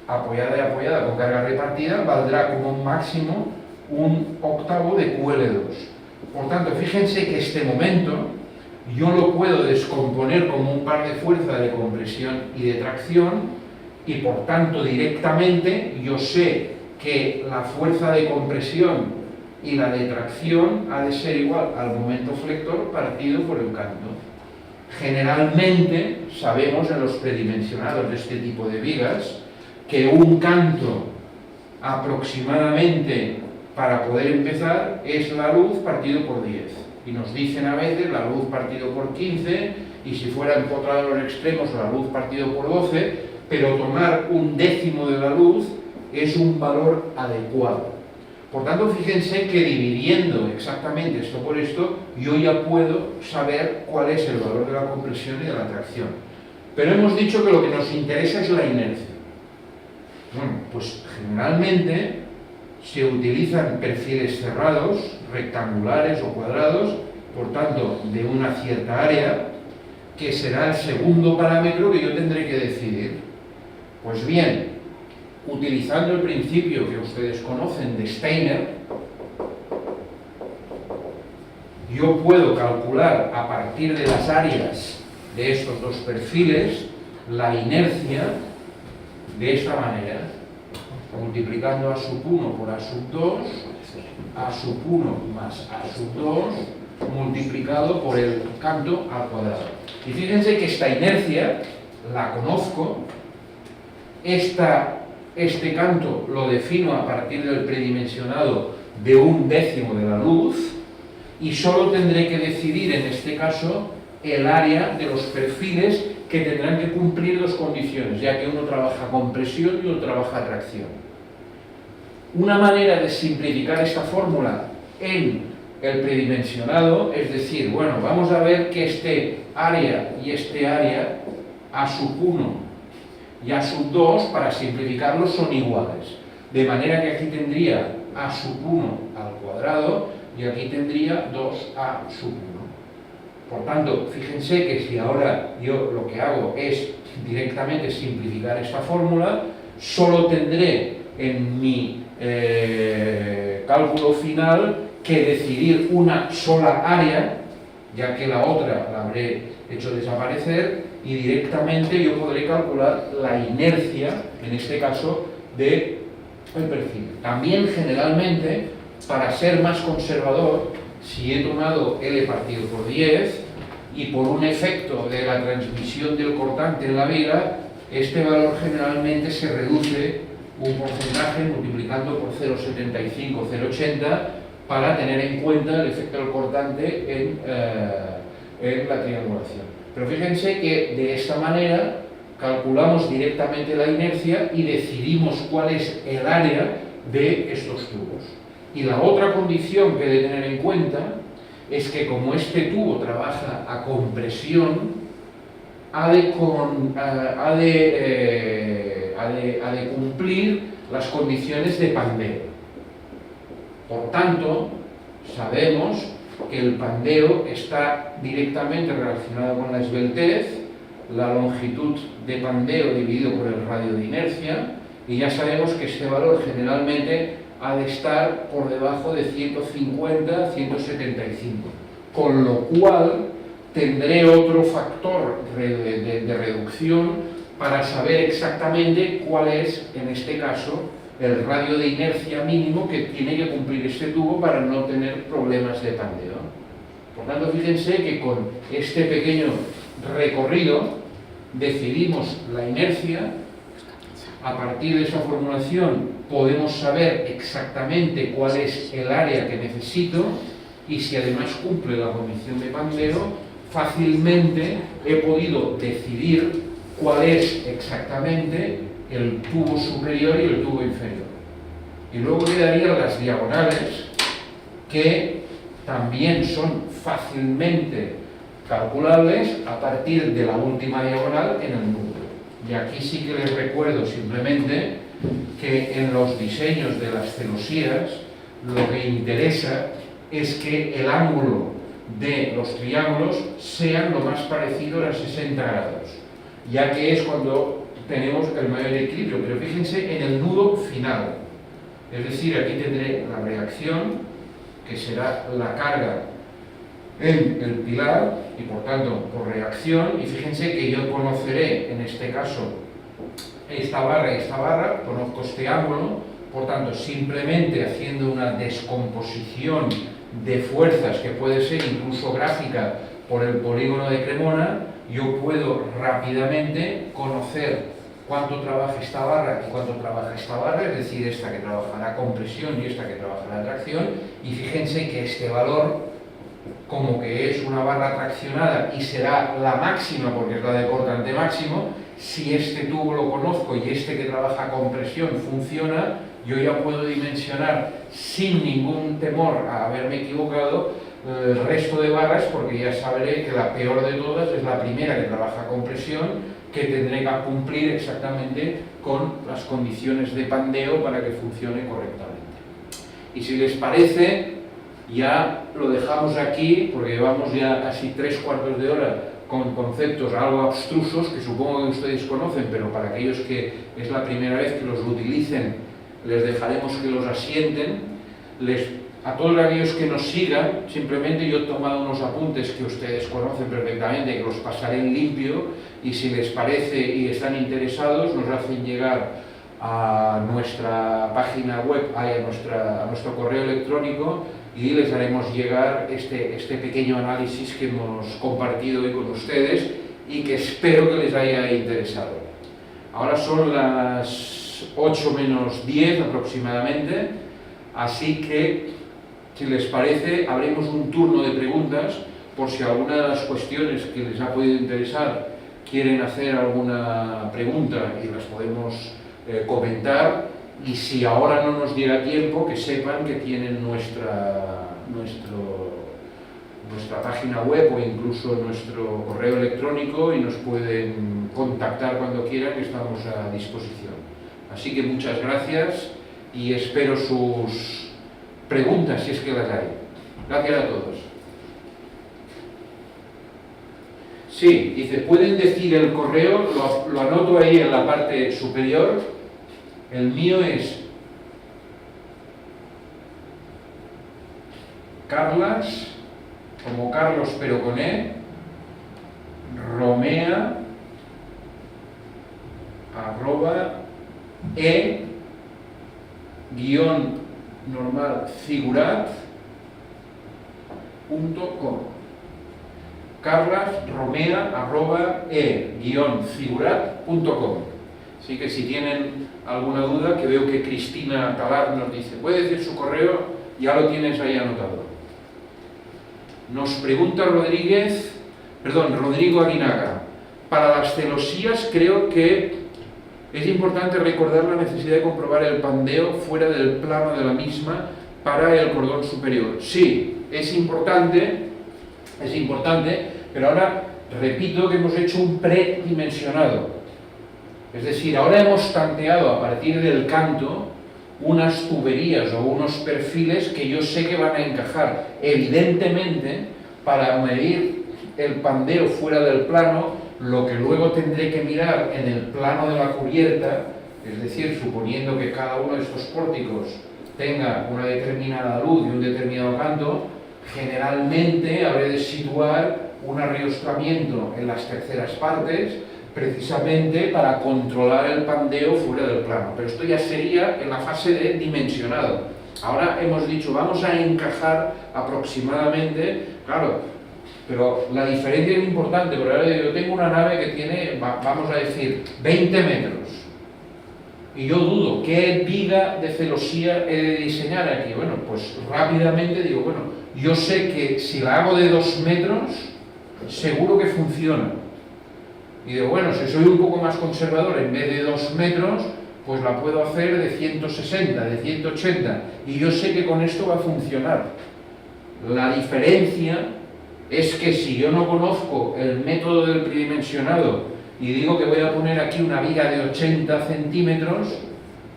apoyada y apoyada con carga repartida, valdrá como máximo un octavo de QL2. Por tanto, fíjense que este momento yo lo puedo descomponer como un par de fuerzas de compresión y de tracción y por tanto directamente yo sé que la fuerza de compresión y la de tracción ha de ser igual al momento flector partido por el canto. Generalmente sabemos en los predimensionados de este tipo de vigas que un canto aproximadamente para poder empezar es la luz partido por 10 y nos dicen a veces la luz partido por 15 y si fuera empotrado en los extremos la luz partido por 12, pero tomar un décimo de la luz es un valor adecuado. Por tanto, fíjense que dividiendo exactamente esto por esto, yo ya puedo saber cuál es el valor de la compresión y de la tracción. Pero hemos dicho que lo que nos interesa es la inercia. Bueno, pues generalmente se utilizan perfiles cerrados, rectangulares o cuadrados, por tanto, de una cierta área, que será el segundo parámetro que yo tendré que decidir. Pues bien, utilizando el principio que ustedes conocen de Steiner, yo puedo calcular a partir de las áreas de estos dos perfiles la inercia de esta manera, multiplicando a sub 1 por a sub 2, a sub 1 más a sub 2, multiplicado por el canto al cuadrado. Y fíjense que esta inercia la conozco, este canto lo defino a partir del predimensionado de un décimo de la luz y solo tendré que decidir en este caso el área de los perfiles que tendrán que cumplir dos condiciones, ya que uno trabaja compresión y otro trabaja tracción. Una manera de simplificar esta fórmula en el predimensionado es decir, bueno, vamos a ver que este área y este área a sub 1 y a sub 2, para simplificarlo, son iguales. De manera que aquí tendría a sub 1 al cuadrado y aquí tendría 2a sub 1. Por tanto, fíjense que si ahora yo lo que hago es directamente simplificar esta fórmula, solo tendré en mi cálculo final que decidir una sola área, ya que la otra la habré hecho desaparecer, y directamente yo podré calcular la inercia, en este caso, del perfil. También generalmente, para ser más conservador, si he tomado L partido por 10 y por un efecto de la transmisión del cortante en la viga, este valor generalmente se reduce un porcentaje multiplicando por 0,75, 0,80 para tener en cuenta el efecto del cortante en la triangulación. Pero fíjense que de esta manera calculamos directamente la inercia y decidimos cuál es el área de estos tubos. Y la otra condición que he de tener en cuenta es que como este tubo trabaja a compresión, ha de cumplir las condiciones de pandeo. Por tanto, sabemos que el pandeo está directamente relacionado con la esbeltez, la longitud de pandeo dividido por el radio de inercia, y ya sabemos que este valor generalmente ha de estar por debajo de 150, 175, con lo cual tendré otro factor de reducción para saber exactamente cuál es, en este caso, el radio de inercia mínimo que tiene que cumplir este tubo para no tener problemas de pandeo. Por tanto, fíjense que con este pequeño recorrido decidimos la inercia. A partir de esa formulación podemos saber exactamente cuál es el área que necesito y si además cumple la condición de pandeo, fácilmente he podido decidir cuál es exactamente el tubo superior y el tubo inferior. Y luego quedarían las diagonales, que también son fácilmente calculables a partir de la última diagonal en el nudo. Y aquí sí que les recuerdo simplemente que en los diseños de las celosías lo que interesa es que el ángulo de los triángulos sean lo más parecido a 60 grados, ya que es cuando tenemos el mayor equilibrio. Pero fíjense en el nudo final, es decir, aquí tendré la reacción, que será la carga en el pilar y por tanto por reacción, y fíjense que yo conoceré en este caso esta barra y esta barra, conozco este ángulo, por tanto simplemente haciendo una descomposición de fuerzas que puede ser incluso gráfica por el polígono de Cremona, yo puedo rápidamente conocer cuánto trabaja esta barra y cuánto trabaja esta barra, es decir, esta que trabaja la compresión y esta que trabaja la tracción, y fíjense que este valor, como que es una barra traccionada y será la máxima porque es la de cortante máximo, si este tubo lo conozco y este que trabaja compresión funciona, yo ya puedo dimensionar sin ningún temor a haberme equivocado el resto de barras, porque ya sabré que la peor de todas es la primera que trabaja compresión, que tendré que cumplir exactamente con las condiciones de pandeo para que funcione correctamente. Y si les parece, ya lo dejamos aquí, porque llevamos ya casi 3/4 de hora con conceptos algo abstrusos que supongo que ustedes conocen, pero para aquellos que es la primera vez que los utilicen, les dejaremos que los asienten. A todos aquellos que nos sigan, simplemente yo he tomado unos apuntes que ustedes conocen perfectamente, que los pasaré en limpio, y si les parece y están interesados, nos hacen llegar a nuestra página web, a nuestro correo electrónico, y les haremos llegar este pequeño análisis que hemos compartido hoy con ustedes y que espero que les haya interesado. Ahora son las 8 menos 10 aproximadamente, así que, si les parece, abrimos un turno de preguntas por si alguna de las cuestiones que les ha podido interesar quieren hacer alguna pregunta y las podemos comentar, y si ahora no nos diera tiempo, que sepan que tienen nuestra página web o incluso nuestro correo electrónico y nos pueden contactar cuando quieran, que estamos a disposición. Así que muchas gracias y espero sus preguntas si es que las hay. Gracias a todos. Sí, dice, ¿pueden decir el correo? Lo anoto ahí en la parte superior. El mío es Carlas, como Carlos pero con E, Romea, @e-figurat.com. carlasromea@e-figurat.com. Así que si tienen alguna duda, que veo que Cristina Talar nos dice, ¿puede decir su correo? Ya lo tienes ahí anotado. Nos pregunta Rodrigo Aguinaga. Para las celosías creo que es importante recordar la necesidad de comprobar el pandeo fuera del plano de la misma para el cordón superior. Sí, es importante, pero ahora repito que hemos hecho un predimensionado. Es decir, ahora hemos tanteado a partir del canto unas tuberías o unos perfiles que yo sé que van a encajar. Evidentemente, para medir el pandeo fuera del plano, lo que luego tendré que mirar en el plano de la cubierta, es decir, suponiendo que cada uno de estos pórticos tenga una determinada luz y un determinado canto, generalmente habré de situar un arriostramiento en las terceras partes precisamente para controlar el pandeo fuera del plano. Pero esto ya sería en la fase de dimensionado. Ahora hemos dicho, vamos a encajar aproximadamente, claro, pero la diferencia es importante, porque ahora yo tengo una nave que tiene, vamos a decir, 20 metros. Y yo dudo, ¿qué viga de celosía he de diseñar aquí? Bueno, pues rápidamente digo, bueno, yo sé que si la hago de 2 metros, seguro que funciona. Y digo, bueno, si soy un poco más conservador, en vez de 2 metros, pues la puedo hacer de 160, de 180. Y yo sé que con esto va a funcionar. La diferencia es que si yo no conozco el método del tridimensionado y digo que voy a poner aquí una viga de 80 centímetros,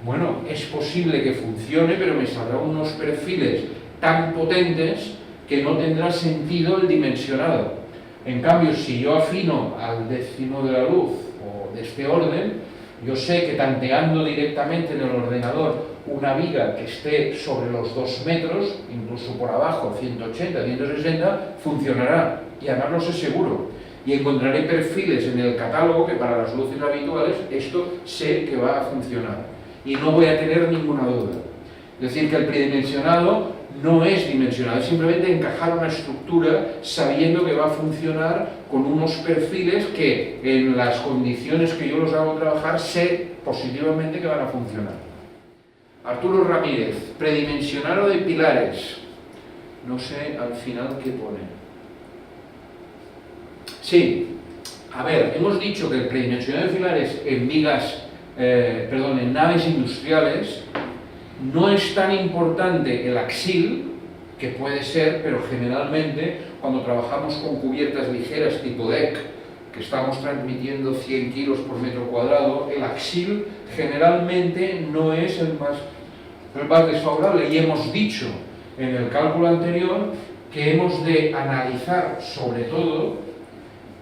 bueno, es posible que funcione, pero me saldrán unos perfiles tan potentes que no tendrá sentido el dimensionado. En cambio, si yo afino al décimo de la luz o de este orden, yo sé que tanteando directamente en el ordenador una viga que esté sobre los 2 metros, incluso por abajo, 180, 160, funcionará. Y además lo sé seguro. Y encontraré perfiles en el catálogo que para las luces habituales esto sé que va a funcionar. Y no voy a tener ninguna duda. Es decir, que el tridimensionado no es dimensionado, es simplemente encajar una estructura sabiendo que va a funcionar con unos perfiles que en las condiciones que yo los hago trabajar sé positivamente que van a funcionar. Arturo Ramírez, predimensionado de pilares. No sé al final qué pone. Sí, a ver, hemos dicho que el predimensionado de pilares en vigas, en naves industriales, no es tan importante el axil, que puede ser, pero generalmente cuando trabajamos con cubiertas ligeras tipo deck, que estamos transmitiendo 100 kilos por metro cuadrado, el axil generalmente no es el más desfavorable. Y hemos dicho en el cálculo anterior que hemos de analizar sobre todo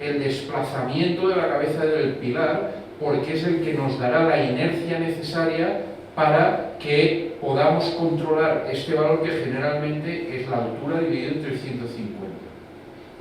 el desplazamiento de la cabeza del pilar, porque es el que nos dará la inercia necesaria para que podamos controlar este valor que generalmente es la altura dividido entre 150.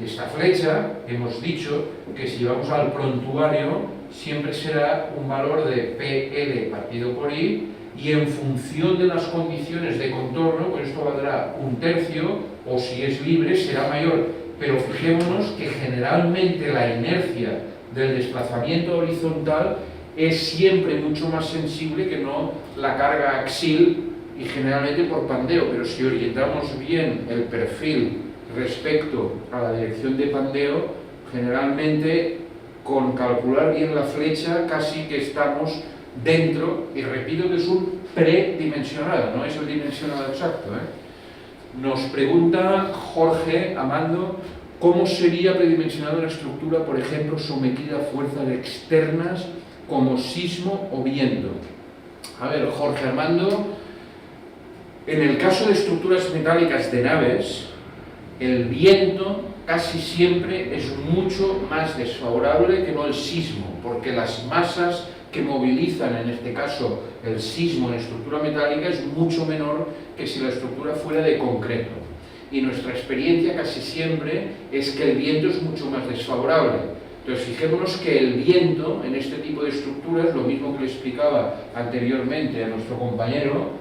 Esta flecha, hemos dicho que si vamos al prontuario, siempre será un valor de PL partido por I, y en función de las condiciones de contorno, pues esto valdrá 1/3, o si es libre será mayor. Pero fijémonos que generalmente la inercia del desplazamiento horizontal es siempre mucho más sensible que no la carga axil y generalmente por pandeo, pero si orientamos bien el perfil respecto a la dirección de pandeo, generalmente con calcular bien la flecha casi que estamos dentro, y repito que es un predimensionado, no es el dimensionado exacto, Nos pregunta Jorge Amando, ¿cómo sería predimensionada una estructura, por ejemplo, sometida a fuerzas externas como sismo o viento? A ver, Jorge Armando, en el caso de estructuras metálicas de naves, el viento casi siempre es mucho más desfavorable que no el sismo, porque las masas que movilizan, en este caso, el sismo en estructura metálica es mucho menor que si la estructura fuera de concreto. Y nuestra experiencia casi siempre es que el viento es mucho más desfavorable. Entonces, fijémonos que el viento en este tipo de estructuras, lo mismo que le explicaba anteriormente a nuestro compañero,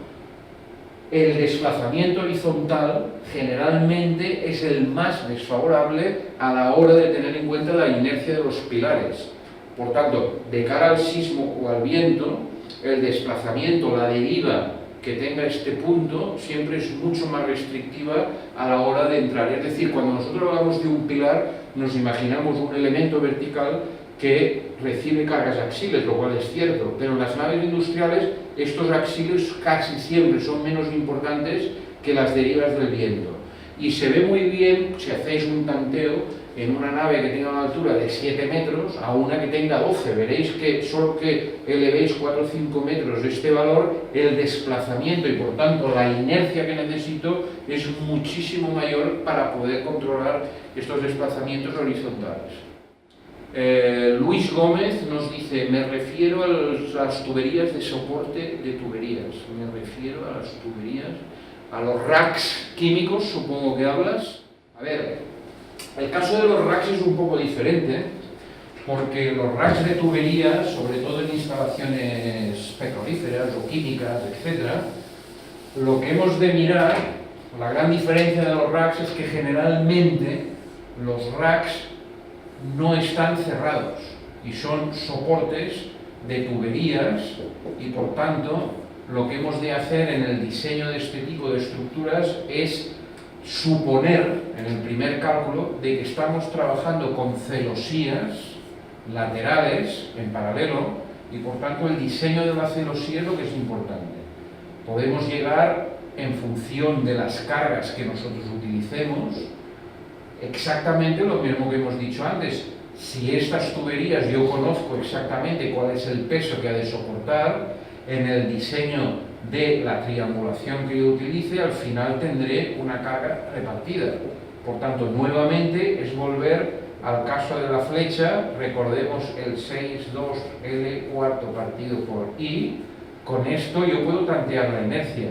el desplazamiento horizontal generalmente es el más desfavorable a la hora de tener en cuenta la inercia de los pilares. Por tanto, de cara al sismo o al viento, el desplazamiento, la deriva que tenga este punto, siempre es mucho más restrictiva a la hora de entrar. Es decir, cuando nosotros hablamos de un pilar, nos imaginamos un elemento vertical que recibe cargas axiles, lo cual es cierto, pero en las naves industriales estos axiles casi siempre son menos importantes que las derivas del viento. Y se ve muy bien, si hacéis un tanteo, en una nave que tenga una altura de 7 metros a una que tenga 12. Veréis que solo que elevéis 4 o 5 metros de este valor, el desplazamiento y por tanto la inercia que necesito es muchísimo mayor para poder controlar estos desplazamientos horizontales. Luis Gómez nos dice, me refiero a las tuberías de soporte de tuberías. Me refiero a las tuberías, a los racks químicos, supongo que hablas. A ver, el caso de los racks es un poco diferente, porque los racks de tuberías, sobre todo en instalaciones petrolíferas o químicas, etcétera, lo que hemos de mirar, la gran diferencia de los racks es que generalmente los racks no están cerrados y son soportes de tuberías y por tanto lo que hemos de hacer en el diseño de este tipo de estructuras es suponer en el primer cálculo de que estamos trabajando con celosías laterales en paralelo y por tanto el diseño de la celosía es lo que es importante. Podemos llegar en función de las cargas que nosotros utilicemos exactamente lo mismo que hemos dicho antes. Si estas tuberías yo conozco exactamente cuál es el peso que ha de soportar, en el diseño de la triangulación que yo utilice, al final tendré una carga repartida. Por tanto, nuevamente es volver al caso de la flecha, recordemos el 6,2L cuarto partido por I, con esto yo puedo tantear la inercia.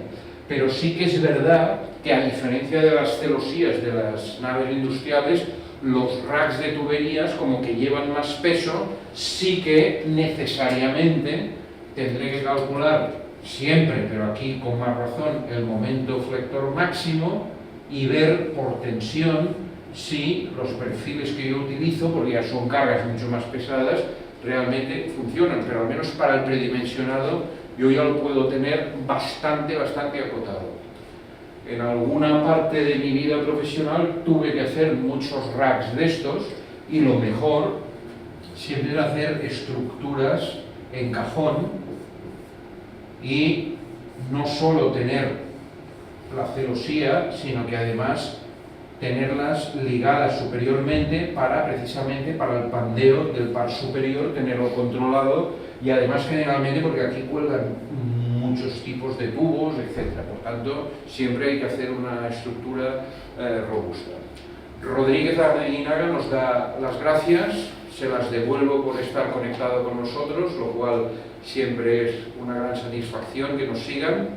Pero sí que es verdad que a diferencia de las celosías de las naves industriales, los racks de tuberías, como que llevan más peso, sí que necesariamente tendré que calcular siempre, pero aquí con más razón, el momento flector máximo y ver por tensión si los perfiles que yo utilizo, porque ya son cargas mucho más pesadas, realmente funcionan, pero al menos para el predimensionado yo ya lo puedo tener bastante acotado. En alguna parte de mi vida profesional tuve que hacer muchos racks de estos y lo mejor siempre era hacer estructuras en cajón y no solo tener la celosía, sino que además tenerlas ligadas superiormente precisamente para el pandeo del par superior, tenerlo controlado y además generalmente porque aquí cuelgan muchos tipos de tubos, etc. Por tanto, siempre hay que hacer una estructura robusta. Rodríguez Aguinaga nos da las gracias, se las devuelvo por estar conectado con nosotros, lo cual siempre es una gran satisfacción que nos sigan.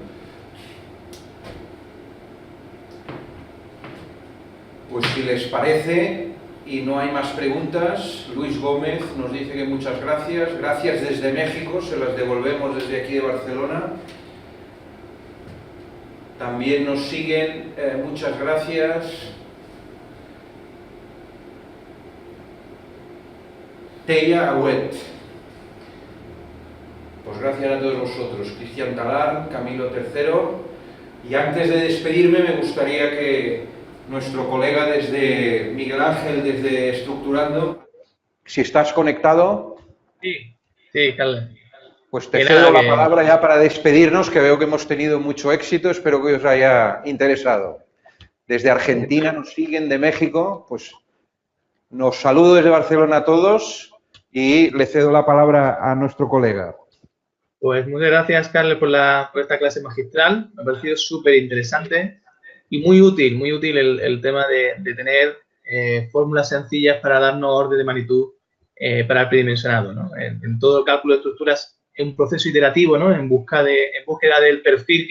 Pues si les parece y no hay más preguntas, Luis Gómez nos dice que muchas gracias. Gracias desde México, se las devolvemos desde aquí de Barcelona. También nos siguen, muchas gracias. Teia Agüet. Pues gracias a todos vosotros. Cristian Talar, Camilo III. Y antes de despedirme me gustaría que nuestro colega desde Miguel Ángel, desde Estructurando, si estás conectado. Sí, Carlos. Pues te cedo la palabra ya para despedirnos, que veo que hemos tenido mucho éxito, espero que os haya interesado. Desde Argentina nos siguen, de México, pues nos saludo desde Barcelona a todos y le cedo la palabra a nuestro colega. Pues muchas gracias, Carlos, por esta clase magistral, me ha parecido súper interesante. Y muy útil el tema de tener fórmulas sencillas para darnos orden de magnitud para el predimensionado, ¿no? En todo el cálculo de estructuras es un proceso iterativo, ¿no? En búsqueda del perfil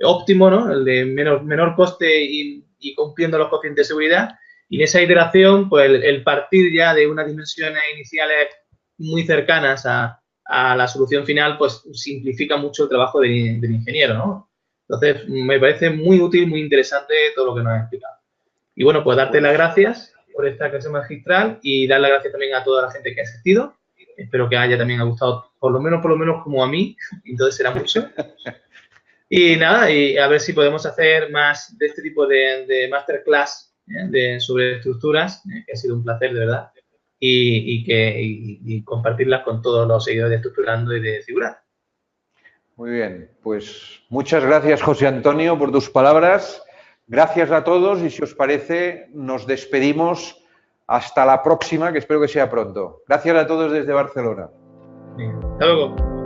óptimo, ¿no? El de menor coste y cumpliendo los coeficientes de seguridad. Y en esa iteración, pues el partir ya de unas dimensiones iniciales muy cercanas a la solución final, pues simplifica mucho el trabajo del ingeniero, ¿no? Entonces, me parece muy útil, muy interesante todo lo que nos has explicado. Y bueno, pues darte las gracias por esta clase magistral y dar las gracias también a toda la gente que ha asistido. Espero que haya también gustado, por lo menos como a mí, entonces será mucho. Y nada, y a ver si podemos hacer más de este tipo de masterclass sobre estructuras, que ha sido un placer, de verdad, y compartirlas con todos los seguidores de Estructurando y de Figurat. Muy bien, pues muchas gracias, José Antonio, por tus palabras. Gracias a todos y si os parece, nos despedimos hasta la próxima, que espero que sea pronto. Gracias a todos desde Barcelona. Bien, hasta luego.